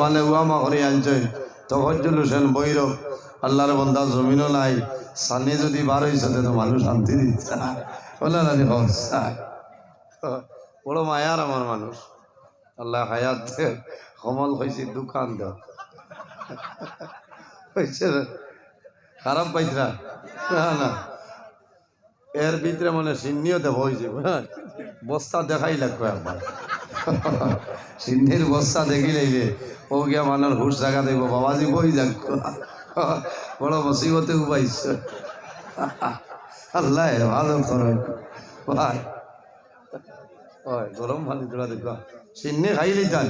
মানে উয়ামা করে আনছে তফজ্জুল হোসেন বৈরব আল্লাহর বন্দা জমিনও নাই সানি যদি বার হয়েছে তো মানুষ শান্তি দিচ্ছে বলে না বড় মায়ার আমার মানুষ আল্লাহ হায়াত কমল হয়েছে দোকান দেওয়া হয়েছে খারাপ পাইছরা না না এর ভিতরে মনে সিন্নিও দেব হয়েছে বস্তা দেখাই লাগবে একবার সিন্নির বস্তা দেখিলেই রে ও গিয়া মানুষ হুশ জায়গা দেব বাবাজি বই যাক বড় মুসিবতে উপাইছে আল্লাহ ভালো করে ভাই ওই গরম পানি তোরা দেখো সিন্নি খাইলেই তাই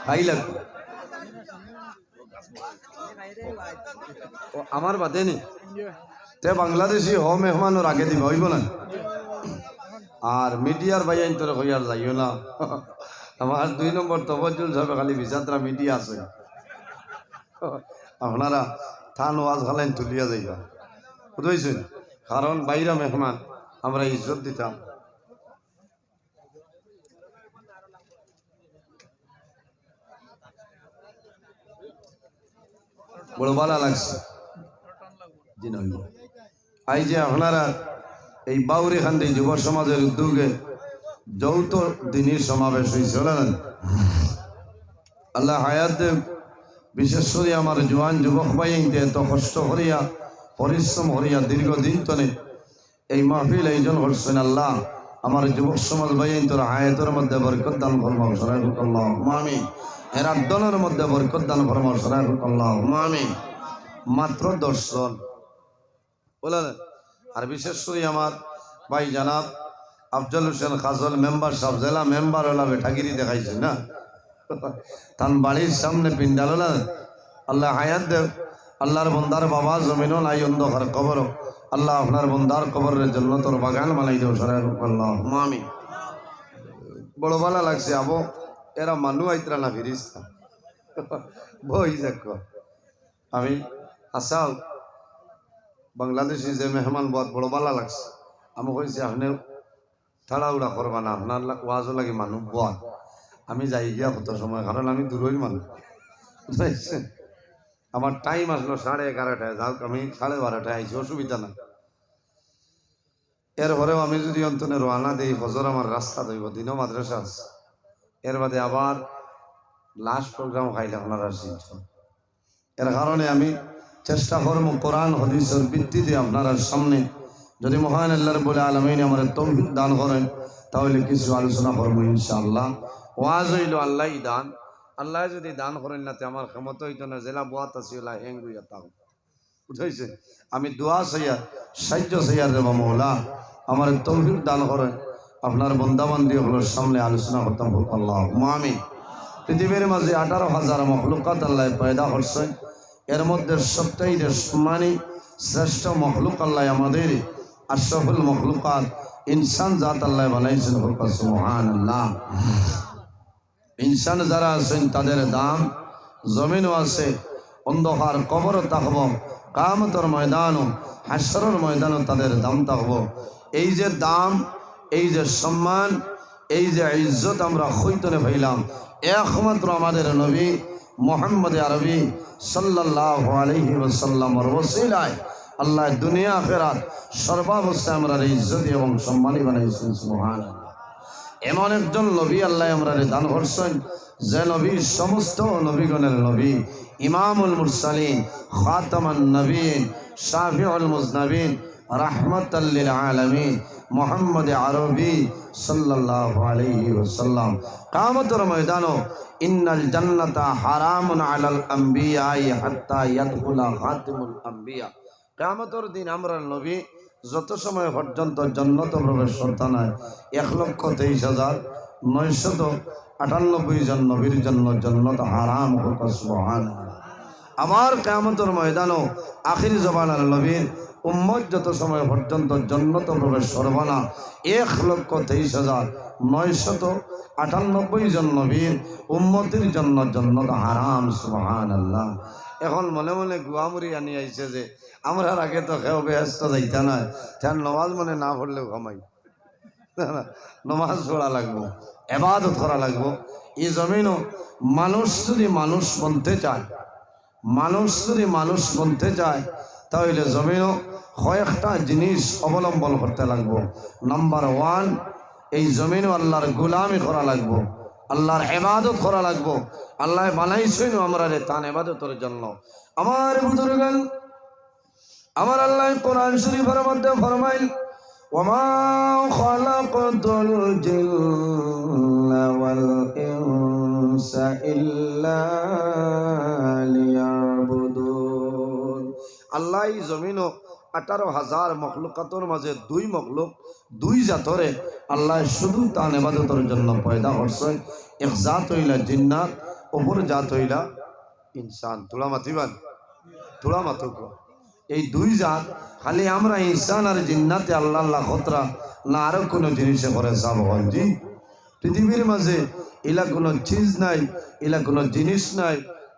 খাই লাগবে আমার বাদে নি তে বাংলাদেশি হ মেহমানোর আগে দিবে হইব না আর মিডিয়ার ভাই আইন তোরা হইয়ার যাইও না আমার 2 নম্বর তফজ্জুল সাহেব খালি বিছাত্রা মিডিয়া আছে আপনারা থান ওয়াজ খালাইন তুলিয়া যাইবা বুঝেছেন কারণ বাইরা মেহমান আমরা ইজ্জত দিতাম বড় ভালো লাগছে আই যে আপনারা এই বাউরি খান্দি যুব সমাজের উদ্যোগে যৌথ দিনের সমাবেশ হয়েছে আল্লাহ হায়াত দেব বিশেষ করে আমার জোয়ান যুবক ভাইতে এত কষ্ট করিয়া পরিশ্রম করিয়া দীর্ঘদিন তনে এই মাহফিল আয়োজন করছেন আল্লাহ আমার যুবক সমাজ ভাইন তোর হায়াতের মধ্যে বরকত দান ফরমাও সরাইহুল্লাহ আমিন এর আদনের মধ্যে বরকত দান ফরমাও সরাইহুল্লাহ আমিন মাত্র 10 জন বলেন আর বিশেষ করে আমার ভাই জানাব আফজল হোসেন খাজল মেম্বার সাহেব জেলা মেম্বার হলা বেঠাগিরি দেখাইছে না তার বাড়ির সামনে পিন্ডাল হলা আল্লাহ হায়াত দেব আল্লাহর বন্দার বাবা জমিনও নাই অন্ধকার কবর আল্লাহ আপনার বন্দার কবরের জন্য তোর বাগান বানাই দেব সরাইহুল্লাহ আমিন বড় ভালো লাগছে আবো এরা মানু আইতরা না ফিরিস্তা বই যাক আমি আসাও বাংলাদেশি যে মেহমান বহুত বড় ভালো লাগছে আমি কইছি আপনি তাড়াহুড়া করবা না আপনার ওয়াজও লাগে মানুষ বল আমি যাই গিয়া কত সময় কারণ আমি দূরই মানুষ বুঝাইছেন আমার টাইম আসলো 11:30টায় যাও আমি 12:30টায় আইছি অসুবিধা না এরপরেও আমি যদি অন্তনে রওনা দিই ফজর আমার রাস্তা দইব দিনও মাদ্রাসা আছে এর বাদে আবার লাস্ট প্রোগ্রাম খাইলে আপনারা শিখছেন এর কারণে আমি চেষ্টা করবো কোরআন হাদিসের ভিত্তিতে আপনারা সামনে যদি মহান আল্লাহ রাব্বুল আলামিন আমাদের তৌফিক দান করেন তাহলে কিছু আলোচনা করবো ইনশাআল্লাহ ওয়াজ হইল আল্লাহই দান আল্লাহ যদি দান করেন না তে আমার ক্ষমতা হইতো না জেলা বুয়াত আছে ওলা হেঙ্গুইয়া তাও বুঝাইছে আমি দোয়া চাইয়া সাহায্য চাইয়া দেব মৌলা আমার তৌফিক দান করেন আপনার বন্দাবান্দি হলোর সামনে আলোচনা করতাম আল্লাহ আমিন পৃথিবীর মাঝে 18,000 মখলুকাত আল্লাহ পয়দা করছেন এর মধ্যে সবচাইতে সম্মানী শ্রেষ্ঠ মখলুক আল্লাহ আমাদের আশরাফুল মখলুকাত ইনসান জাত আল্লাহ বানাইছেন সুবহানাল্লাহ ইনসান যারা আছেন তাদের দাম জমিনও আছে অন্ধকার কবর থাকব কিয়ামতের ময়দানও হাশরের ময়দানও তাদের দাম থাকব এই যে দাম এই যে সম্মান এই যে ইজ্জত আমরা হইতনে পাইলাম একমাত্র আমাদের নবী মুহাম্মদ আরবি সাল্লাল্লাহু আলাইহি ওয়াসাল্লামের ওসিলায় আল্লাহ দুনিয়া আখিরাত সর্বাবস্থায় আমরা ইজ্জত এবং সম্মানী বানাইছেন সুবহানাল্লাহ এমন একজন নবী আল্লাহ আমরা দান করছেন যে নবী সমস্ত নবীগণের নবী ইমামুল মুরসালিন খাতামান নবীন শাফিউল মুজনাবিন রাহমাতাল লিল আলামিন মুহাম্মদ আরবি সাল্লাল্লাহু আলাইহি ওয়াসাল্লাম কিয়ামতের ময়দানে ইন্নাল জান্নাতা হারামুন আলাল আম্বিয়া হাত্তা ইয়াদখুলা খাতিমুল আম্বিয়া কিয়ামতের দিন আমরা নবী যত সময় পর্যন্ত জান্নাতে প্রবেশ করতে না 1,23,998 জন নবীর জন্য জান্নাত হারাম হোক সুবহানাল্লাহ আবার কিয়ামতের ময়দানে আখির জমানার নবীর উম্মত যত সময় পর্যন্ত জান্নাতে প্রবেশ করবে না 1,23,998 জন নবীর উম্মতের জন্য জান্নাত হারাম সুবহানাল্লাহ এখন মনে মনে গুয়ামুরি আনি আইছে যে আমরা আগে তো কেউ ব্যস্ত যাইতা না তার নমাজ মনে না পড়লেও ঘুমাই নমাজ পড়া লাগবো ইবাদত করা লাগবো এই জমিনও মানুষ যদি মানুষ বনতে চায়, মানুষ যদি মানুষ বনতে চায়, তাহলে জমিনও কয়েকটা জিনিস অবলম্বন করতে লাগবো। নাম্বার 1, এই জমিনও আল্লাহর গোলামি করা লাগবো, আল্লাহর ইবাদত করা লাগবো। আল্লাহ বানাইছেন আমরা তার ইবাদতের জন্য। আমার বুজুর্গান, আমার আল্লাহ কোরআন শরীফের মধ্যে ফরমাইল, ওয়ামা খালাকাতুল জিন্না ওয়াল ইনসা ইল্লা লিয়াবুদুন। আল্লাহ এই জমিনও 18,000 মখলুকাতের মাঝে 2 মখলুক, 2 জাতরে আল্লাহ শুধু তার ইবাদতের জন্য পয়দা করছেন। এক জাত হইলা জিন্নাত, অপর জাত হইলা ইনসান। তোলা মাতিবান, তোলা মাতুক। এই 2 জাত খালি আমরা ইনসান আর জিন্নাতে আল্লাহ আল্লাহ খতরা না আরো কোনো জিনিসে করে সব হয়। জি, পৃথিবীর মাঝে এলা কোনো চিজ নাই, এলা কোনো জিনিস নাই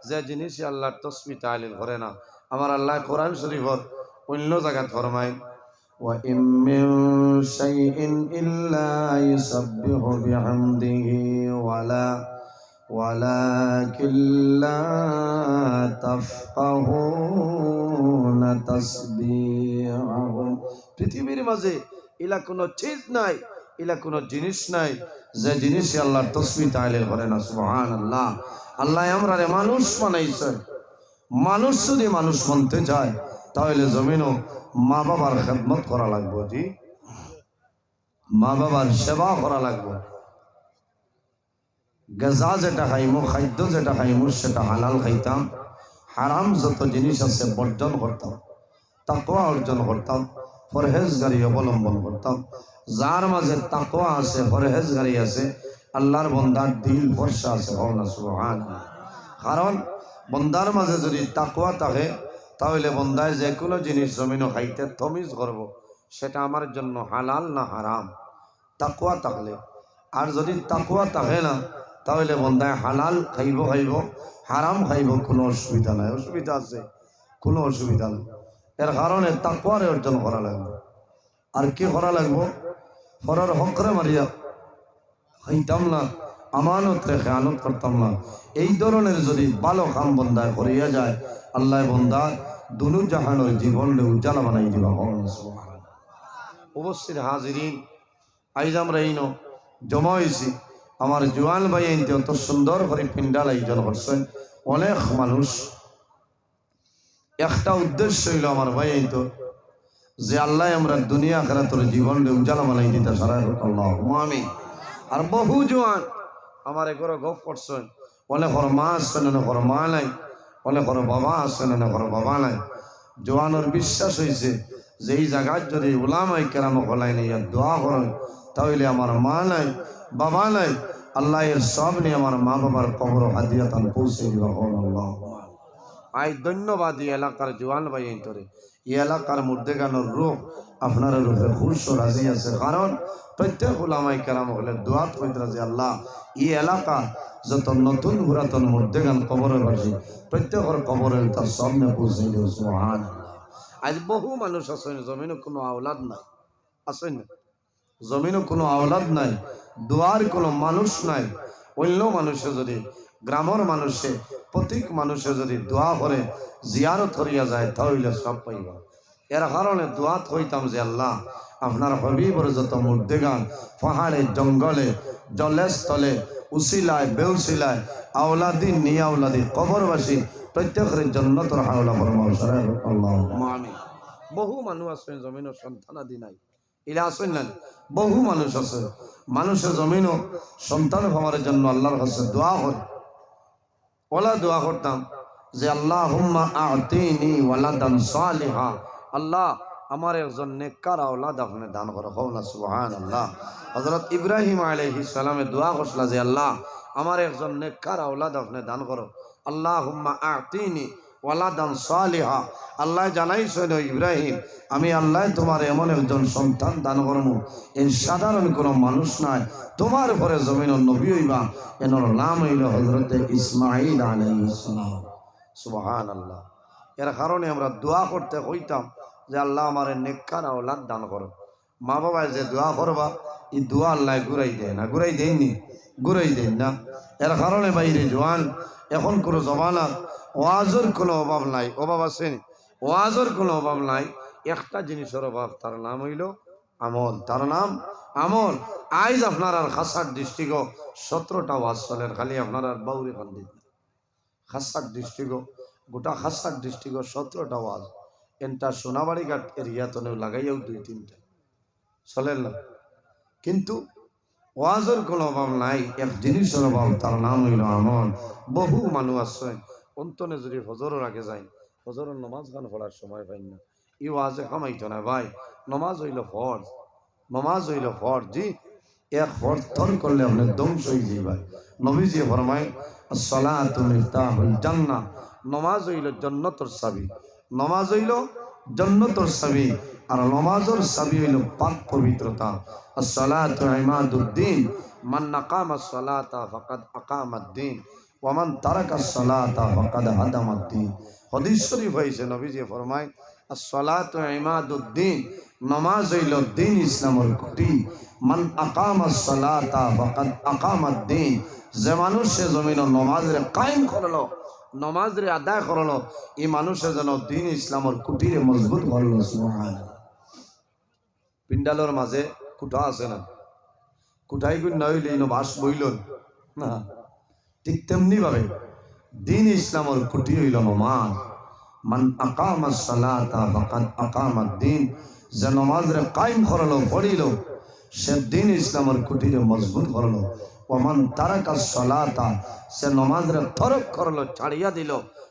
যে জিনিসে আল্লাহর তসবি তাহলিল করে না। আমার আল্লাহ কোরআন শরীফত অন্য জায়গায় ফরমায়, ওয়া ইম মিন শাইইন ইল্লা ইউসাব্বিহু বিহামদিহি ওয়ালাকিন লা তাফকাহুনা তাসবিহাহুম। পৃথিবীর মাঝে এলা কোনো চিজ নাই, এলা কোনো জিনিস নাই যে জিনিসে আল্লাহর তসবিহ তাহলিল করে না। সুবহানাল্লাহ। আল্লাহ আমরা মানুষ বানাইছে। মানুষ যদি মানুষ মানতে চায়, তাহলে জমিনও মা বাবার খেদমত করা লাগবে। জি, মা বাবার সেবা করা লাগবে। গাজা যেটা খাইমো, খাদ্য যেটা খাইমো, সেটা হালাল খাইতাম। হারাম যত জিনিস আছে বর্জন করতাম, তাকওয়া অর্জন করতাম, পরহেজগারি অবলম্বন করতাম। যার মাঝে তাকওয়া আছে, পরহেজগারি আছে, আল্লাহর বন্দার দিল ভরসা আছে। সুবহানাল্লাহ। কারণ বন্দার মাঝে যদি তাকওয়া থাকে, তাহলে বন্দায় যে কোনো জিনিস জমিনও খাইতে তমিজ করব, সেটা আমার জন্য হালাল না হারাম, তাকওয়া থাকলে। আর যদি তাকওয়া থাকে না, তাহলে বন্দায় হালাল খাইব, হারাম খাইব, কোনো অসুবিধা নাই। অসুবিধা আছে? কোনো অসুবিধা নেই। এর কারণে তাকওয়ার অর্জন করা লাগবে। আর কি করা লাগবো? পরের হকরে মারিয়া খাইতাম না, আমানত রেখে আনত করতাম না। এই ধরনের যদি ভালো কাম বন্দায় করিয়া যায়, আল্লাহ বন্দা দুনু জাহানের জীবন উজ্জ্বল বানাই দিবা। অবশ্যই হাজিরিন, আইজ আমরা এই জমা হয়েছি। আমার জোয়ান ভাই আইনতে অত সুন্দর করে পিন্ডাল আয়োজন করছেন। অনেক মানুষ, একটা উদ্দেশ্য হইল আমার ভাই আইতো যে আল্লাহ আমরা দুনিয়া আখিরাতের জীবন উজ্জ্বল বানাই দিতে সারা আল্লাহুম্মা আমিন। আর বহু জোয়ান আমার এগোরো গপ করছেন, অনেকর মা আসছেন, অনেকর মা নাই, অনেকর বাবা আসছেন, অনেকর বাবা নাই। জোয়ানোর বিশ্বাস হয়েছে যে এই জায়গায় যদি উলামায়ে কেরাম হলাই নিয়ে দোয়া করেন, তাহলে আমার মা নাই, বাবা নাই, আল্লাহ এর সব নিয়ে আমার মা বাবার কবর হাদিয়াতান পৌঁছে দিবা। আই ধন্যবাদ এই এলাকার জোয়ান ভাই তোরে। এই এলাকার মুর্দেগানোর রূপ আপনার রূপে খুশ ও রাজি আছে। কারণ প্রত্যেক উলামায়ে কেরাম হলে দোয়াত হইতে রাজি। আল্লাহ এই এলাকা যত নতুন পুরাতন মুর্দেগান কবরে বাসি, প্রত্যেকের কবরে তার সামনে পৌঁছে দিও। সুবহানাল্লাহ। আজ বহু মানুষ আছেন জমিনে কোনো আওলাদ নাই, আছেন না? জমিনে কোনো আওলাদ নাই, দোয়ার কোনো মানুষ নাই। অন্য মানুষে যদি, গ্রামের মানুষে, প্রত্যেক মানুষে যদি দোয়া করে জিয়ারত করিয়া যায়, তাহলে সব পাইবা। এর কারণে দোয়াত হইতাম যে আল্লাহ আপনার হবিবর যত মুর্দেগান পাহাড়ে, জঙ্গলে, জলে স্থলে, উসিলায় বেউসিলায়, আওলাদি নিয়া আওলাদি কবরবাসী প্রত্যেকের জান্নাতের হাওলা ফরমাও আল্লাহুম্মা আমিন। বহু মানুষ আছেন জমিনের সন্তান আদি নাই, এরা আছেন না? বহু মানুষ আছে, মানুষের জমিনও সন্তান হওয়ার জন্য আল্লাহর কাছে দোয়া করে। ওলা দোয়া করতাম যে আল্লাহুম্মা আ'তিনি ওয়ালাদান সালিহা, আল্লাহ আমার একজন নেককার আওলাদ আপনি দান করো। না সুবহানাল্লাহ। হযরত ইব্রাহিম আলাইহিস সালামে দোয়া করছিলেন যে আল্লাহ আমার একজন নেককার আওলাদ আপনি দান করো। আল্লাহুম্মা আ'তিনি ওয়ালাদান সালিহা, আল্লাহ জানাইছেন ইব্রাহিম আমি আল্লাহ তোমার এমন একজন সন্তান দান করব, এই সাধারণ কোনো মানুষ নাই, তোমার পরে জমিনের নবী হইবা, এর নাম হইল হযরত ইসমাঈল আলাইহিস সালাম। সুবহানাল্লাহ। এর কারণে আমরা দোয়া করতে হইতাম যে আল্লাহ আমার নেককার আওলাদ দান করো। মা বাবা যে দোয়া করবা, এই দোয়া আল্লাহ ঘুরাই দেয় না, ঘুরাই দেয়নি। ঘুরাই দেন না। এর কারণে বাইরে জোয়ান এখন কোনো জমানা ওয়াজের কোনো অভাব নাই। অভাব আছে? ওয়াজের কোনো অভাব নাই। একটা জিনিসের অভাব, তার নাম হইল আমল। তার নাম আমল। আইজ আপনার আর খাসার ডিস্ট্রিক্ট 17টা ওয়াজ চলের, খালি আপনার আর বাউরি খান্দিত খাসার ডিস্ট্রিক্ট, গোটা খাসার ডিস্ট্রিক্ট 17টা ওয়াজ। এনটা সোনাবাড়ি ঘাট এরিয়াতে লাগাইয়াও 2-3টা চলেন না। কিন্তু ওয়াজের কোনো অভাব নাই, এক জিনিসের অভাব, তার নাম হইল আমল। বহু মানুষ আছে অন্তনে যদি ফজরের আগে যায়, ফজরের নমাজ গান পড়ার সময় পাই না, এই ওয়াজে কামাইতো না ভাই। নমাজ হইল ফরজ, নমাজ হইল ফরজ। জি, এক ফরজ থর করলে আপনি ধ্বংস হয়ে যাই ভাই। নবীজি ফরমায় আসসালাতু মিফতাহুল জান্নাহ, নমাজ হইল জান্নাতের চাবি। নমাজ হইল জান্নাতের চাবি। আর নমাজের চাবি হইল পাক পবিত্রতা। আসসালাতু ইমাদুদ্দিন, মান আকামা আসসালাতা ফাকাদ আকামাদ্দিন ওয়া মান তারাকা আসসালাতা ফাকাদ হাদামাদ্দিন। হাদিস শরীফ হইছে, নবীজি ফরমায় আসসালাতু ইমাদুদ্দিন, নামাজ হইল দ্বীন ইসলামের খুঁটি। মান আকামা আসসালাতা ফাকাদ আকামাদ্দিন, যে মানুষ সে জমিন নমাজরে কায়েম করলো, নমাজরে আদায় করলো, এই মানুষের যেন দ্বীন ইসলামের খুঁটিরে মজবুত করলো। সুবহানাল্লাহ। পিন্ডালের মাঝে কুঠা আছে না, কুঠাই গুণ না হইলে বাস বইল না। ঠিক তেমনি ভাবে দ্বীন ইসলামের খুঁটি হইল নমাজ। মান আকামা সালাতা ফাকাদ আকামাদ্দিন, যে নমাজরে কায়েম করলো, পড়িল, সে দ্বীন ইসলামের খুঁটিরে মজবুত করলো। ওয়া মান তারাকা সালাতা, সে নমাজরে তরক করলো, ছাড়িয়া দিল,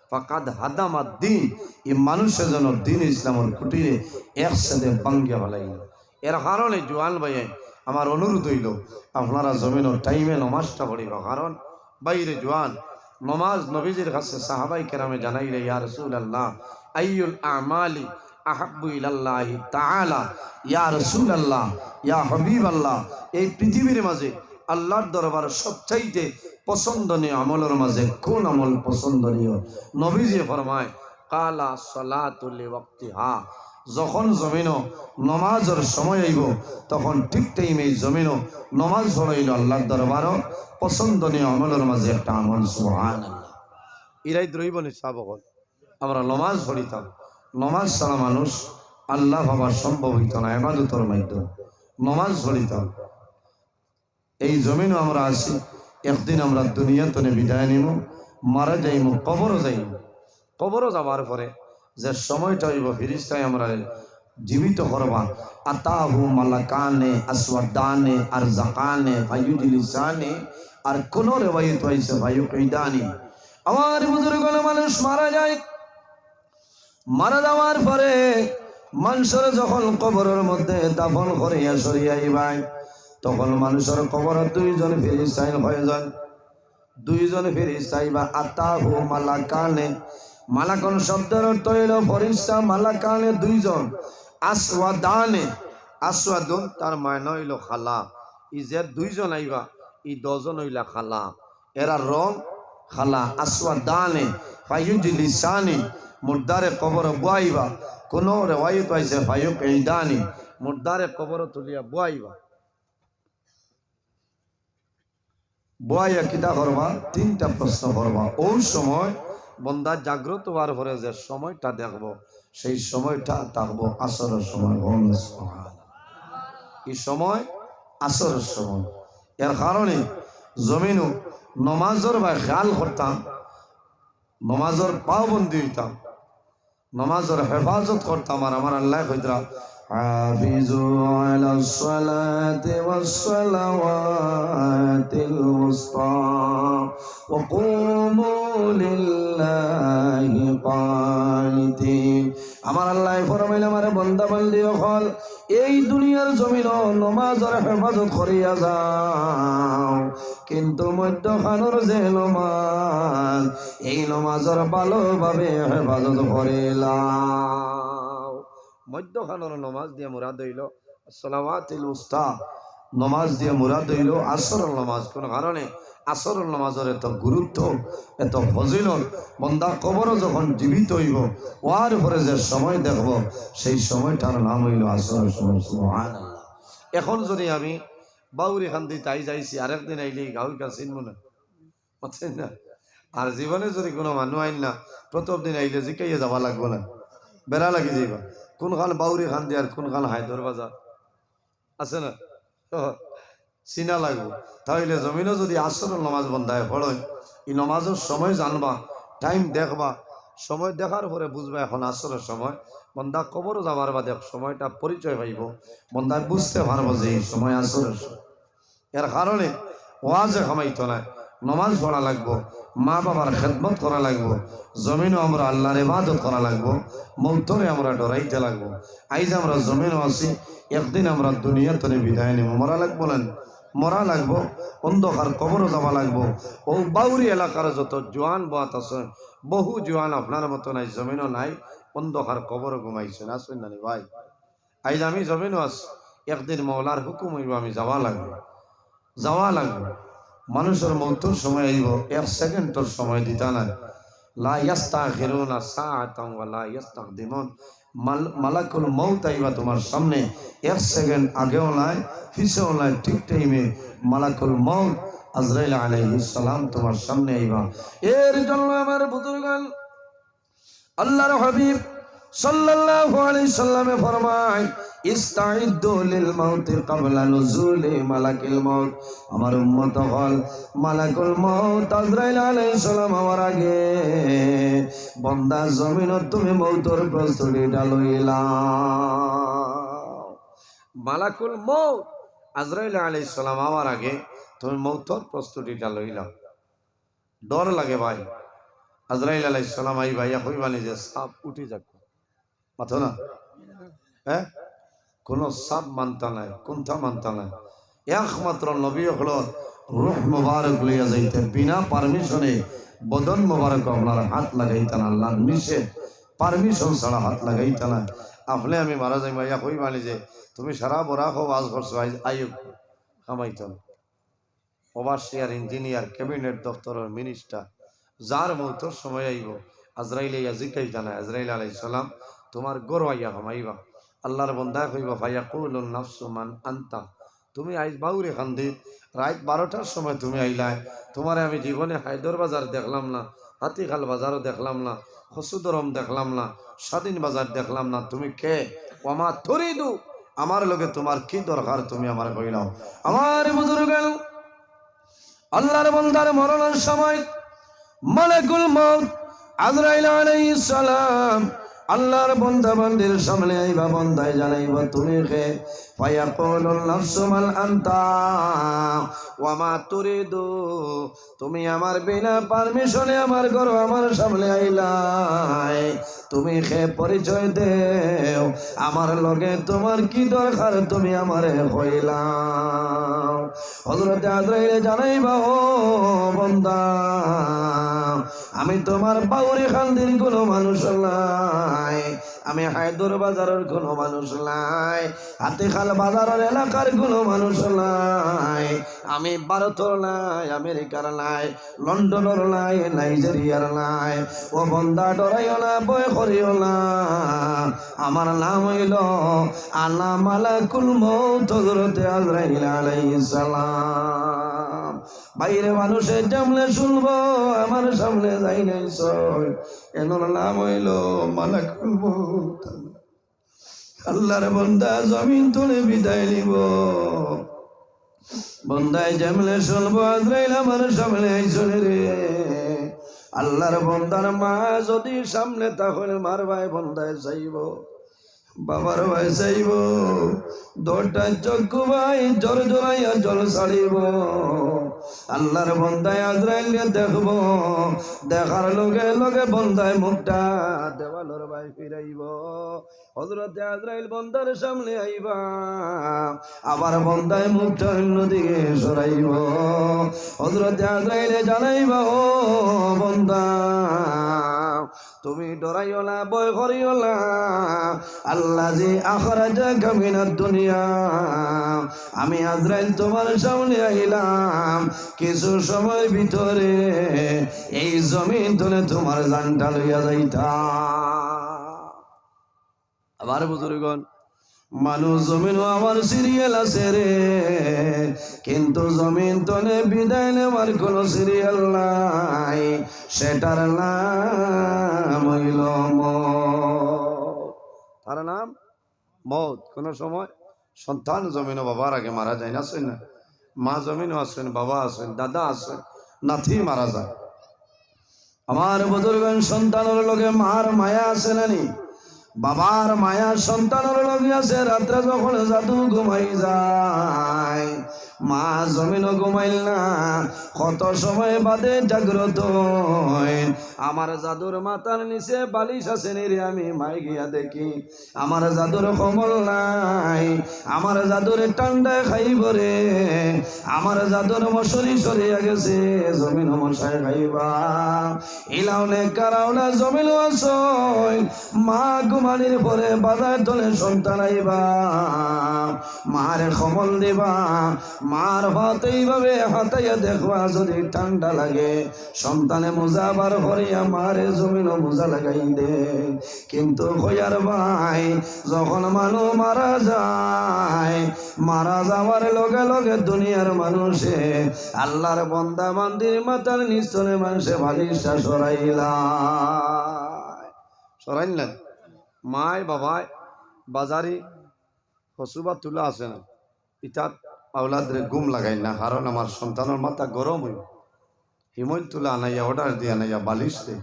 ফাকাদ হাদামাদ্দিন, এই মানুষের জন্য দ্বীন ইসলামের খুঁটিরে একসাথে ভাঙ্গিয়া ফেলাইল। এর কারণে জোয়ান ভাইয়ে আমার অনুরোধ হইল, আপনারা জমিন টাইমে নমাজটা পড়িবা। কারণ বাইরে জোয়ান নমাজ নবীজির কাছে সাহাবাই কেরামে জানাইলে, ইয়া রাসূলুল্লাহ আইয়ুল আমালি আহাব্বু ইলাল্লাহি তাআলা, ইয়া রাসূলুল্লাহ, ইয়া হাবিবাল্লাহ, এই পৃথিবীর মাঝে আল্লাহর দরবারে সবচাইতে পছন্দনীয় আমলের মাঝে কোন আমল পছন্দনীয়? নবীজি ফরমায় কালা সালাতু লিওয়াক্তিহা, যখন জমিন নমাজের সময় আইব তখন ঠিক টাইমে জমিন নমাজ পড়াইল আল্লাহর দরবার পছন্দনীয় আমলের মাঝে একটা আমল। সুবহানাল্লাহ। ইরাই দ্রৈব নিসাবকল আমরা নমাজ পড়িতাম। নমাজ ছাড়া মানুষ আল্লাহ ভাবা সম্ভব হইত না। ইবাদতের মাধ্যমে নমাজ পড়িতাম। এই জমিনও আমরা আছি, একদিন আমরা দুনিয়াতে বিদায় নিব, মারা যাইব, কবরও যাইব। কবরও যাবার পরে যে সময়টা হইব ফিরিস্তায় আমরা জীবিত করবা। আতাহু মালাকানে আসওয়াদানে আর জাকানে ফায়ুজলিসানে, আর কোন রিওয়ায়াত হইছে ফায়ুকিদানি। আমার বুজুর্গ মানুষ মারা যায়, মারা যাওয়ার পরে মানুষের যখন কবরের মধ্যে দাফন করিয়া সরিয়াইবাই, তখন মানুষের কবর দুইজন ফেরেশতা হয়ে যান। দুইজন ফেরেশতা বা আতাহু মালাকানে, মালাকান শব্দের অর্থ হইল ফেরেশতা, মালাকানে দুইজন, আসওয়াদানে, আসওয়াদুন তার মানে হইল খালা। ই যে দুইজন আইবা ই 10 জন হইলা খালা, এরা রং খালা। আসওয়াদানে ফায়ুজলিসানি, মুর্দারে কবর বুয়াইবা। কোন রিওয়ায়াত হইছে ফায়ুকিদানি, মুর্দারে কবর তুলিয়া বুয়াইবা। বুয়াইয়া কিতা করবা? 3টা প্রশ্ন করবা। ওই সময় বন্দা জাগ্রত হওয়ার পরে যে সময়টা দেখবো, সেই সময়টা থাকবো আসরের সময়। এই সময় আসরের সময়। এর কারণে জমিনও নমাজের বা খেয়াল করতাম, নমাজের পাবন্দি হইতাম, নমাজের হেফাজত করতাম। আর আমার আল্লাহ কইতরা হাফিজু আলাস সালাতি ওয়াস সালাওয়াতিল উসতা ওয়া কুমু লিল্লাহি কানিতিন। আমার আল্লাহ ফরমাইল, আমার বান্দা বান্দি হল এই দুনিয়ার জমিন নমাজের হেফাজত করিয়া যাও, কিন্তু মধ্যখানোর যে নমাজ, এই নমাজের ভালোভাবে হেফাজত করিলাম। মধ্যখানোর নমাজ দিয়ে মুরাদ হইল সালাওয়াতুল উস্তা, নমাজ দিয়ে মুরাদ হইল আসরের নমাজ। কোন কারণে আসরের নমাজের এত গুরুত্ব, এত ফজিলত। বন্দা কবর যখন জীবিত হইব, ওয়ার পরে যে সময় দেখব, সেই সময়টার নাম হইল আসরের সময়। সুবহানাল্লাহ। এখন যদি আমি বাউরি খান্দি তাই যাইছি আরেকদিন আইলে গাউই কাছে মনে বুঝছেন না। আর জীবনে যদি কোনো মানুষ আইন না প্রথম দিন আইলে জিকাইয়ে যাওয়া লাগবো না, বেড়া লাগি যাইবা কোনখান বাউরি খান্দি আর কোনখান হায়দর বাজার আছে না চিনা লাগবো। তাহলে জমিনও যদি আসরের নমাজ বন্ধায় পড়য় এই নমাজের সময় জানবা, টাইম দেখবা, সময় দেখার পরে বুঝবা এখন আসরের সময়। বন্দা কবরও যাবার বাদে সময়টা পরিচয় পাইব, বন্দায় বুঝতে পারবো যে এই সময় আসরের সময়। এর কারণে ওয়াজে খামাইতো না, নমাজ পড়া লাগবো, মা বাবার খেদমত করা লাগবো, জমিনও আমরা আল্লাহর ইবাদত করা লাগবো, মৌতরে আমরা ডরাইতে লাগবো। আইজ আমরা জমিনও আছি, একদিন আমরা দুনিয়া তরে বিদায় নেব, মরা লাগবো না, মরা লাগবো, অন্ধকার কবরও যাওয়া লাগবো। ও বাউরি এলাকার যত জোয়ান বাত আছে, বহু জোয়ান আপনার মতো নাই, জমিনও নাই, অন্ধকার কবরও ঘুমাইছেন, আসবেন না ভাই। আইজ আমি জমিনও আছি, একদিন মৌলার হুকুম হইব আমি যাওয়া লাগবে, যাওয়া লাগবে। মানুষের মৌতের সময় আইব, এক সেকেন্ডের সময় দিতা না। লা ইস্তাখিরুনা সাআতান ওয়া লা ইস্তাকদিমুন। মালাকুল মউত আইবা তোমার সামনে, এক সেকেন্ড আগেও নাই পিছেও নাই, ঠিক টাইমে মালাকুল মউত আজরাইল আলাইহিস সালাম তোমার সামনে আইবা। এর জন্য আমার বুজুর্গান আল্লাহর হাবিব সাল্লাল্লাহু আলাইহি সাল্লামে ফরমায় ইস্তাইদ্দু লিল মাউতি ক্বাবলা নুজুলি মালাকিল মাউত। আমার উম্মত হল মালাকুল মাউত আজরাইল আলাইহিস সালাম হওয়ার আগে বান্দা জমিনত তুমি মউতের প্রস্তুতিটা লইলা। মালাকুল মাউত আজরাইল আলাইহিস সালাম হওয়ার আগে তুমি মউতের প্রস্তুতিটা লইলা। ডর লাগে ভাই, আজরাইল আলাইহিস সালাম আই ভাইয়া কইবানি যে সাপ উঠে যাক মাথো না, হ্যাঁ কোনো সাপ মানতা নাই, কোনটা মানতা নাই। একমাত্র নবী হল রূহ মুবারক লইয়া যাইতে, বিনা পারমিশনে বদন মুবারক আপনার হাত লাগাইতা না, আল্লাহর নিষেধ, পারমিশন ছাড়া হাত লাগাইতা না। আপনি আমি মারা যাই ভাইয়া কইবানি যে তুমি সারা বরা খো ওয়াজ করছো, আইব কামাইতাম। ওভারসিয়ার, ইঞ্জিনিয়ার, ক্যাবিনেট দপ্তরের মিনিস্টার, যার মৌতের সময় আইব আজরাইল ইয়া জিকাইতা না, আজরাইল আলাইহিস সালাম তোমার গরু আইয়া হামাইবা। আল্লাহর বন্দা কইবা ফায়াকুলুন নাফসু মান আনতা। তুমি আইজ বাউরে খান্দি রাত 12টার সময় তুমি আইলাই, তোমারে আমি জীবনে হায়দর বাজার দেখলাম না, হাতিখাল বাজারও দেখলাম না, খসুদরম দেখলাম না, স্বাধীন বাজার দেখলাম না। তুমি কে? ওমা তরিদু, আমার লগে তোমার কি দরকার তুমি আমার কইলাও। আমার বুজুর্গান আল্লাহর বান্দার মরণের সময় মালাকুল মউত আজরাইল আলাইহিস সালাম আল্লাহর বান্দা বান্দির সামনে আইবা, বান্দায় জানাইবা তুমি কে? ফায়াকুলুন নাফসু মান আনতা ওয়া মা তুরিদু। তুমি আমার বিনা পারমিশনে আমার ঘর আমার সামনে আইলাই, তুমি কে? পরিচয় দেও, আমার লগে তোমার কি দরকার তুমি আমারে কইলাও। হযরত আজরাইল জানাইবা ও বান্দা, আমি তোমার বাউরি খান্দির কোনো মানুষ নাই, আমি হায়দর বাজারের কোনো মানুষ নাই, হাতিখাল বাজারের এলাকার কোনো মানুষ নাই, আমি ভারতের নাই, আমেরিকার নাই, লন্ডনের নাই, নাইজেরিয়ার নাই। ও বন্দা ডরাইও না, ভয় করিও না, আমার নাম হইল আনা মালাকুল মউত হযরত আজরাইল আলাইহিস সালাম। বাইরে মানুষের জামলে শুনবো, আমার সামনে যাই নাই সই, এনোর নাম হইল মালাকুল মউত। আল্লাহর বান্দা জমিন তুলে বিদায় নিব, বন্দায় জামলে শুনবো আজরাইল আমার সামনে আইসনে রে। আল্লাহর বান্দার মা যদি সামনে তাহলে মার ভাই বন্দায় চাইব, বাবার ভাই চাইব, দরটা চক্ষু ভাই জল জলাইয়া জল ছাড়িব। আল্লাহর বন্দায় আজরাইল দেখব, দেখার লগে লগে বন্দায় মুখটা দেওয়ালর ভাই ফিরাইব। হযরত আজরাইল বন্দার সামনে আইবা, আবার বন্দায় মুখটা অন্যদিকে সরাইব। হযরত আজরাইলে জানাইবা ও বন্দা, তুমি ডরাইও না, ভয় করিও না, আল্লাহ যে আখরাজাকা মিনাদ দুনিয়া, আমি আজরাইল তোমার সামনে আইলাম, কিছু সময় ভিতরে এই জমিন তুলে তোমার জানটা লইয়া যাইতা। আবার বুজুর্গণ মানুষ জমিনও আমার সিরিয়াল আছে রে, কিন্তু জমিন তলে বিদায় নেওয়ার কোনো সিরিয়াল নাই, সেটার নাম হইল মওত। তার নাম মওত। কোন সময় সন্তান জমিনও বাবার আগে মারা যায় না, আছেন না? মা জমিনও আছেন, বাবা আছেন, দাদা আছেন, নাতি মারা যায়। আমার বুজুর্গান সন্তানের লগে মার মায়া আছে নানি, বাবার মায়া সন্তানের লগে আছে। রাত্রে যখন জাদু ঘুমাই যায়, মা জমিনও ঘুমাইল না, কত সময় বাদে জাগ্রত হয়। আমার জাদুর মাথার নিচে বালিশ আছে রে, আমি মাই গিয়া দেখি আমার জাদুর কমল নাই, আমার জাদুর ঠান্ডায় খাইব রে, আমার জাদুর মশারি সরিয়া গেছে, জমিন মশাই খাইবা। ইলাউনে কারাউনে জমিন আসই, মা ঘুমানির পরে বাজার তলে সন্তান আইবা, মারে কমল দিবা, মার ভাত এইভাবে হাতাইয়া দেখবা, যদি ঠান্ডা লাগে সন্তানে মোজা বার করিয়া মারে জমিন মোজা লাগাই দে। কিন্তু কইয়ার ভাই, যখন মানুষ মারা যায়, মারা যাওয়ার লগে লগে দুনিয়ার মানুষে আল্লাহর বন্দা বান্দির মাথার নিস্তনে মানুষে বালিশটা সরাইলেন। মায় বাবায় বাজারি কচুবা তুলা আছে না, ইটাত আওলাদরে গুম লাগাই না, কারণ আমার সন্তানের মাথা গরম হইব। হিমইল তুলা আনাইয়া অর্ডার দিয়ে আনাইয়া বালিশ দে।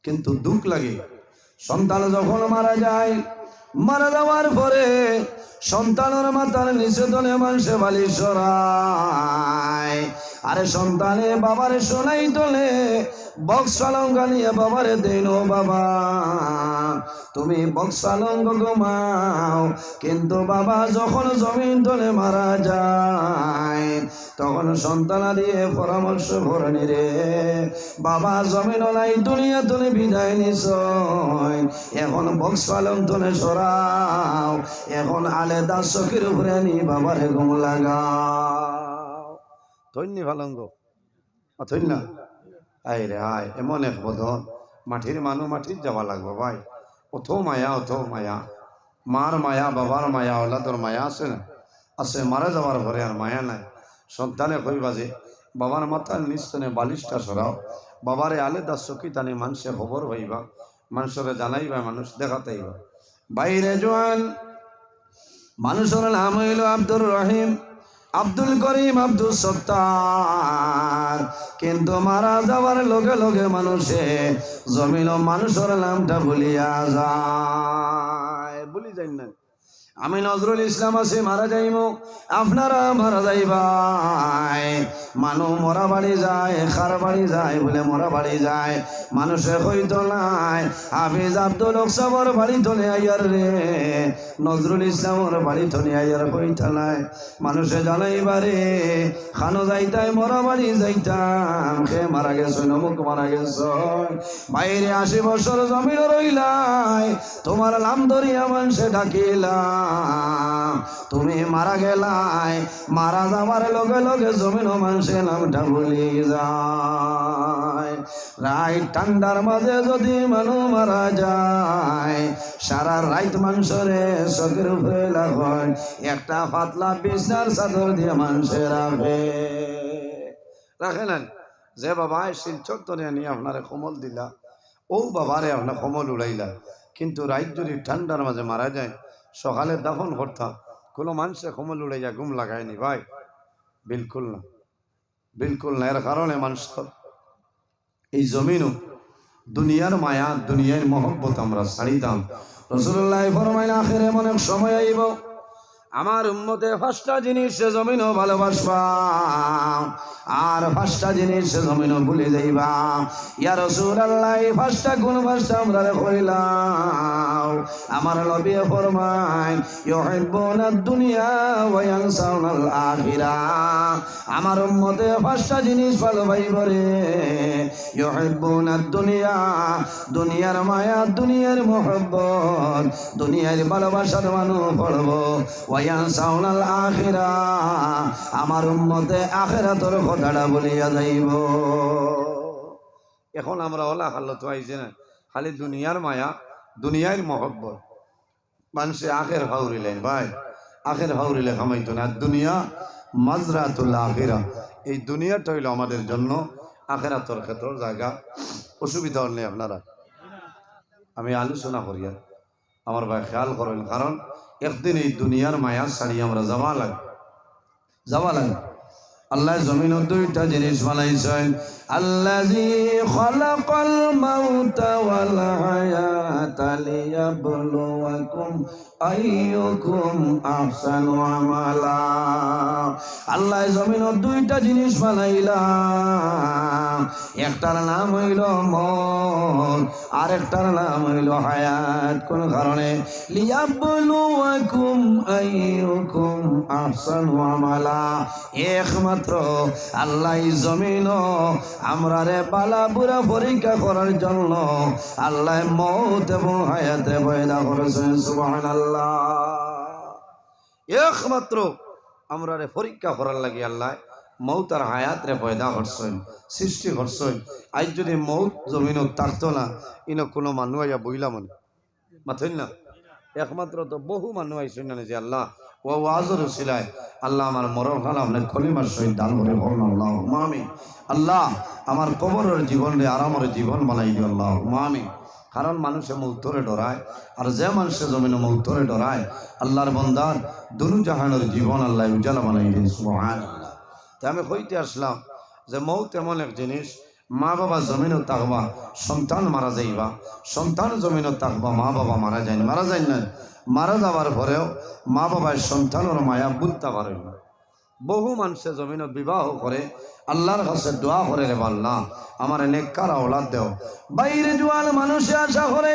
কিন্তু দুঃখ লাগে, সন্তান যখন মারা যায়, মারা যাওয়ার পরে সন্তানের মাথার নিচে তলে মানুষে বালিশ সরায়। আরে সন্তানে বাবারে শোনাই তোলে, বক্সালঙ্গ নিয়ে বাবারে দেন, বাবা তুমি বক্সালঙ্গ ঘুমাও। কিন্তু বাবা যখন জমিন তলে মারা যায়, তখন সন্তানা দিয়ে পরামর্শ করেনি রে, বাবা জমিন নাই, দুনিয়া তলে বিদায় নিছ, এখন বক্সালঙ্গ তলে সরাও, এখন আলেদা চোখের উপরে নি বাবারে ঘুম লাগাও। ধন্য ভালঙ্গ ধন্য আই রে আয়, এমন এক বদন মাটির মানুষ মাটির যাওয়া লাগবে ভাই। অথ মায়া, অথ মায়া, মার মায়া, বাবার মায়া, ওলাদর মায়া আছে না? আছে। মারা যাওয়ার পরে আর মায়া নাই। সন্তানে কইবা যে বাবার মাথার নিস্তনে বালিশটা সরাও, বাবারে আলেদা চকি টানি মানুষে খবর হইবা, মানুষরে জানাইবা, মানুষ দেখাতেইবা। বাইরে জোয়ান মানুষের নাম হইল আব্দুর রহিম, আব্দুল করিম, আব্দুল সত্তার। কিন্তু মারা যাওয়ার লগে লগে মানুষে জমিন মানুষের নামটা ভুলিয়া যায়। ভুলি যাই না। আমি নজরুল ইসলাম আছি, মারা যাইব, আপনারা মারা যাইবাই। মানুষ মরা বাড়ি যায়, খার বাড়ি যায় বলে মরা বাড়ি যায়, মানুষে হইতো নাই। হাফিজ আব্দুল সাবর বাড়ি তলে আইয়ার রে, নজরুল ইসলামর বাড়ি তলে আইয়ার হইতা নাই। মানুষে জানাইবারে খানো যাইতাই, মরা বাড়ি যাইতাম, সে মারা গেছ, নমুক মারা গেছ, বাইরে 80 বছর জমিন রইলাই, তোমার নাম ধরিয়া মানুষে ডাকিলা, তুমি মারা গেলাই। মারা যাওয়ার লগে লগে জমিন মানুষের নামটা ভুলি যায়। রাত ঠান্ডার মাঝে যদি মানুষ মারা যায়, সারা রাত মানুষরে চোখের উপরে লাগায়, একটা পাতলা বিছনার চাদর দিয়ে মানুষের রাখে না। যে বাবায় শিলচর ধরে নিয়ে আপনারে কমল দিলা, ও বাবারে আপনার কমল উড়াইলা, কিন্তু রাত যদি ঠান্ডার মাঝে মারা যায়, সকালে দাফন করতাম, কোনো মানুষের কমল উড়ে যা ঘুম লাগায়নি ভাই, বিলকুল না, বিলকুল না। এর কারণে মানুষ এই জমিনও দুনিয়ার মায়া, দুনিয়ার মহব্বত আমরা ছাড়িতাম। রাসূলুল্লাহ ফরমাইলেন আখিরে এমন এক সময় আইব, আমার উম্মতে 5টা জিনিস সে জমিনও ভালোবাসবা, আর 5টা জিনিস সে জমিনও ভুলে যাইবা। ইয়া রাসূলুল্লাহ, 5টা গুণ 5টা আমরা কইলাম। আমার নবী ফরমায় ইউহিব্বুনাদ দুনিয়া ওয়া ইয়ানসাউনাল আখিরাহ, আমার উম্মতে 5টা জিনিস ভালোবাসিব রে। ইউহিব্বুনাদ দুনিয়া, দুনিয়ার মায়া, দুনিয়ার মহব্বত, দুনিয়ার ভালোবাসার মানুষ পড়ব। ওয়া ইয়ানসাউনাল আখিরাহ, আমার উম্মতে আখিরাতের কথাটা বলিয়া যাইব। এখন আমরা ওলা হালত আইছে না, খালি দুনিয়ার মায়া, দুনিয়ার মহব্বত, মানুষে আখের হাউরিলেন ভাই, আখের হাউরিলে খামাইতো না। দুনিয়া মাজরাতুল আখিরা, এই দুনিয়াটা হইল আমাদের জন্য আখেরাতর ক্ষেত্র জায়গা। অসুবিধা হল নেই আপনারা, আমি আলোচনা করি আমার ভাই খেয়াল করেন, কারণ একদিন এই দুনিয়ার মায়া ছাড়িয়ে আমরা যাওয়া লাগে। আল্লাহ জমিন দুইটা জিনিস বানাইছেন, আল্লাযী খালাকাল মাউতা ওয়াল হায়াতা লিয়াবলুয়াকুম আইয়ুকুম আহসানু আমালা। আল্লাহ জমিন দুইটা জিনিস বানাইলাম, একটার নাম হইল মন, আর একটার নাম হইল হায়াত। কোন কারণে? লিয়াবলুয়াকুম আইয়ুকুম আহসানু আমালা। একমাত্র আল্লাহ জমিন আমরা রে বালা বুড়া পরীক্ষা করার জন্য আল্লাহ মৌত এবং হায়াতে পয়দা করেছেন। সুবহানাল্লাহ। একমাত্র আমরা রে পরীক্ষা করার লাগি আল্লাহ মৌত আর হায়াত রে পয়দা করছেন, সৃষ্টি করছেন। আজ যদি মৌত জমিন থাকতো না, ইনো কোনো মানুষ আইয়া বইলা মনে মাথইল না। একমাত্র তো বহু মানুষ আইসেন না যে আল্লাহ ও ওয়াজর উসিলায় আল্লাহ আমার মরণ খান আপনার কলিমার সহিত দান করে বলুন আল্লাহুম্মা আমিন। আল্লাহ আমার কবরের জীবন রে আরামের জীবন বানাই দিও আল্লাহুম্মা আমিন। কারণ মানুষে মৌতরে ডরায়, আর যে মানুষে জমিনে মৌতরে ডরায় আল্লাহর বন্দার দুনু জাহানের জীবন আল্লাহ উজালা বানাই দিন। সুবহানাল্লাহ। তাই আমি কইতে আসলাম যে মৌত এমন এক জিনিস, মা বাবা জমিনও থাকবা, সন্তান মারা যাইবা, সন্তান জমিনও থাকবা, মা বাবা মারা যায় না। মারা যাওয়ার পরেও মা বাবার সন্তানের মায়া বুঝতে পারে না। বহু মানুষে জমিন বিবাহ করে আল্লাহর কাছে দোয়া করে, রে আল্লাহ আমার নেককার আওলাদ দেও। বাইরে জোয়ান মানুষে আশা করে,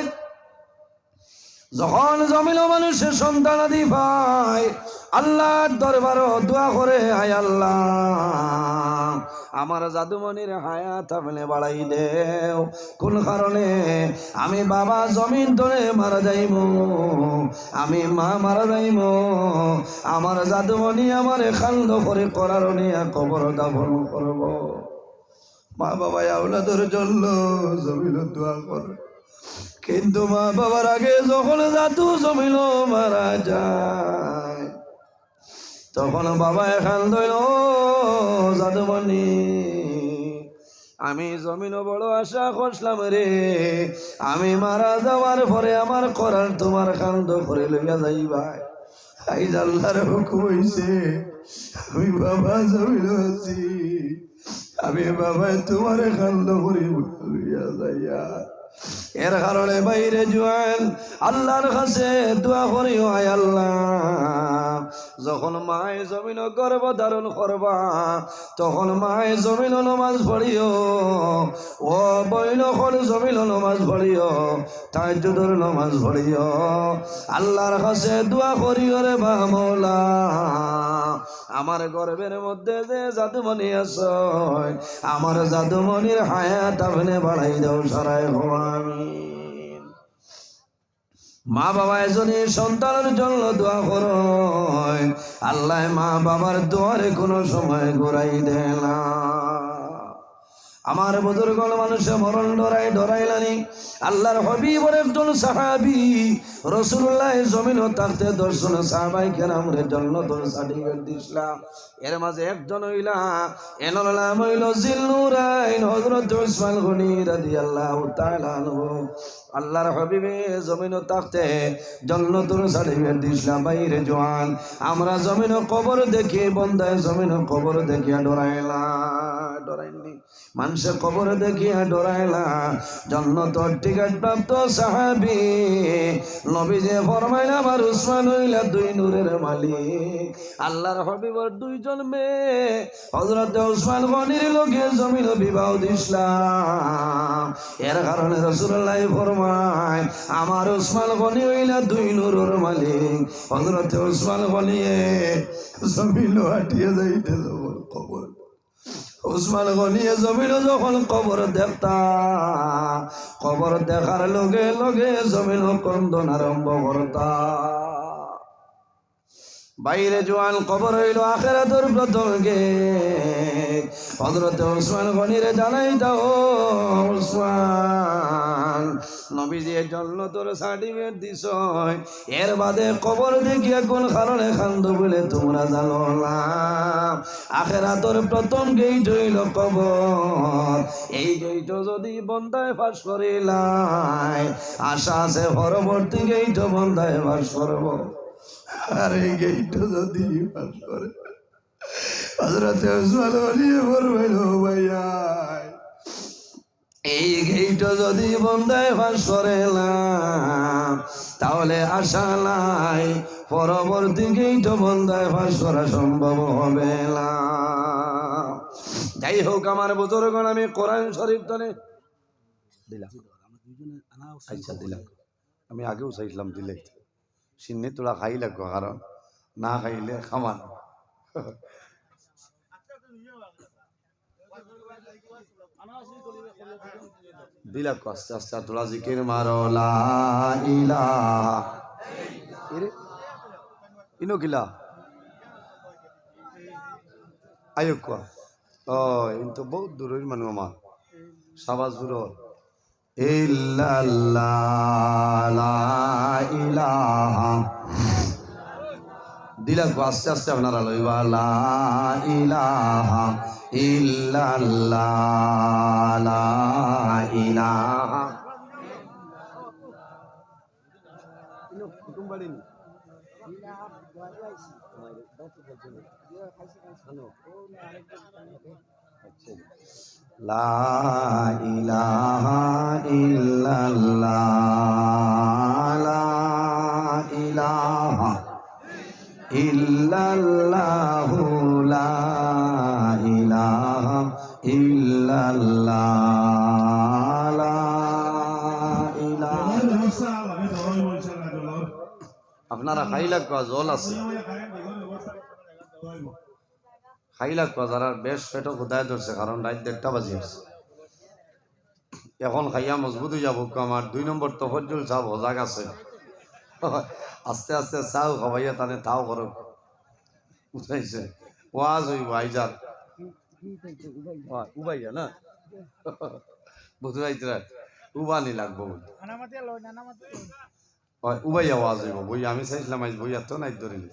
যখন জমিন মানুষের সন্তান আদি পায় আল্লাহর দরবারও দোয়া করে, আয় আল্লাহ আমার জাদুমণির হায়াত আপনি বাড়াই দেও। কোন কারণে? আমি বাবা জমিন ধরে মারা যাইব, আমি মা মারা যাইব, আমার জাদুমণি আমার খান্দ করে করার নিয়ে কবর দাফন করব। মা বাবা আওলাদের জন্য জমিন দোয়া করে, কিন্তু মা বাবার আগে যখন জাদু জমিন মারা যায় তখন বাবা এখান ধইল, জাদুমণি আমি জমিন বড় আশা করছিলাম রে, আমি মারা যাওয়ার পরে আমার করার তোমার কান্দ করে লইয়া যাইবা। আইজ আল্লাহর হুকুম হইছে, আমি বাবা জমিন আছি, আমি বাবা তোমার কান্দ করি লইয়া যাইয়া। এর কারণে বাইরে জোয়ান আল্লাহর কাছে দোয়া করিও, আয় আল্লাহ যখন মায়ে জমিন গর্ভ ধারণ করবা তখন মায়ে জমিন নমাজ পড়িও, ও বইন জমিন নমাজ পড়িও, তাহাজ্জুদের নমাজ পড়িও, আল্লাহর কাছে দোয়া করিও রে বা মওলা আমার গর্বের মধ্যে যে জাদুমণি আছে আমার জাদুমণির হায়াত আপনি বাড়াই দাও সারায় আমিন। মা বাবা এজনের সন্তানের জন্য দোয়া করো, আল্লাহ মা বাবার দোয়ারে কোনো সময় ঘুরাই দেয় না। আমার বুজুর্গ মানুষে মরণ ডরাইলানি। আল্লাহর হবিবর একজন সাহাবী রাসূলুল্লাহ জমিনও থাকতে দর্শন সাহাবাই কেরামের জন্য তোর সার্টিফিকেট দিছিলাম। এর মাঝে একজন হইলা, এনার নাম হইল জিলনুরাইন হযরত উসমান গনি রাদিয়াল্লাহু তাআলা আনহু। আল্লাহর হবিবে জমিনও থাকতে জান্নাতুল সার্টিফিকেট দিছিলাম। বাইরে জওয়ান আমরা জমিনও কবর দেখি, বন্দায় জমিনও কবর দেখিয়া ডরাইনি, মানুষের কবর দেখিয়া ডরাইলা। জান্নাতের টিকিট প্রাপ্ত সাহাবী নবীজি ফরমাইলা আমার উসমান হইলা দুই নূরের মালিক। আল্লাহর হবিবর দুইজন মেয়ে হযরত উসমান গনির লগে জমিন বিবাহ দিছিলাম। এর কারণে রাসূলুল্লাহ ফরমায় আমার উসমান গনি হইলা দুই নূরের মালিক। হযরত উসমান গনিয়ে জমিন হাটিয়ে যাইতে কবর, উসমান গনিয়ে জমিন যখন কবর দেখতা, কবর দেখার লগে লগে জমিন কন্দন আরম্ভ করতা। বাইরে জোয়ান কবর হইল আখিরাতের প্রথম গেট। হযরত উসমান গনিরে জানাই দাও উসমান নবীজি এর জন্য তোর সার্টিফিকেট দিছ এর বাদে কবর দেখিয়া কোন কারণে খান্দ বলে তোমরা জানো না আখিরাতের প্রথম গেট হইল কবর এই গেট যদি বন্দায় পাস করিলাই আশা আছে পরবর্তী গেট বন্দায় পাস করব আর এই গেট যদি পাস করে হযরত ওসমান বলিয়ে বলবেন ও ভাইয়া এই গেট যদি বন্দায় পাস করেলাম তাহলে আশা নাই পরবর্তী গেট বন্দায় পাস করা সম্ভব হবে না। যাই হোক আমার বুজুর্গণ আমি কোরআন শরীফ তনে দিলাম আচ্ছা দিলাম আমি আগেও চাইছিলাম দিলে সিন্নি তোলা খাই লাগবো কারণ না খাইলে খামান দিলাম আস্তে আস্তে তোলা জিকির মারো লা ইলাহা ইনো কিলা আয়ো কোয়া ও ইন তো বহুত দূরের মানুষ আমার সাবাস দূর ইল্লাল্লাহ লা ইলাহা দিলা আস্তে আস্তে আপনারা লইবা লা ইলাহা ইল্লাল্লাহ লা ইলাহা ইনো কুটুম বাড়ি নি লা ইলাহা ইল্লাল্লাহ লা ইলাহা ইল্লাল্লাহু লা ইলাহা ইল্লাল্লাহ লা ইলাহা আপনারা খাই লাগবা জল আছে খাই লাগবা যারা বেশ পেটো কোথায় ধরছে কারণ রাত 1টা বাজে আছে এখন খাইয়া মজবুত হয়ে যাবো আমার 2 নম্বর তফজ্জুল সাহেব হজাগ আছে আস্তে আস্তে চাও খাবাইয়া তানে তাও করো বুঝাইছে ওয়াজ হইব আইজার উবাইয়া না বুঝাইতে উবানি লাগবো উবাইয়া ওয়াজ হইব বই আমি চাইছিলাম আজ বই এত নাই ধরিনি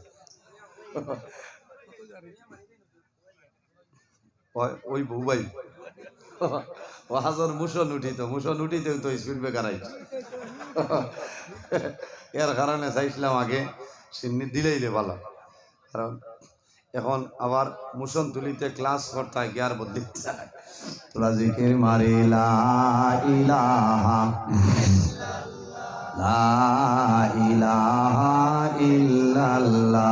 ওই উবাই ওয়াজর মুসন উঠিতেও তো স্পিড ব্রেকার আইছে এর কারণে চাইছিলাম আগে সিন্নি দিলেই ভালো কারণ এখন আবার মুসন তুলিতে ক্লাস করতে হয় গিয়ার বদলি তোরা জিকির মারি লা ইলাহা লা ইলাহা ইল্লাল্লাহ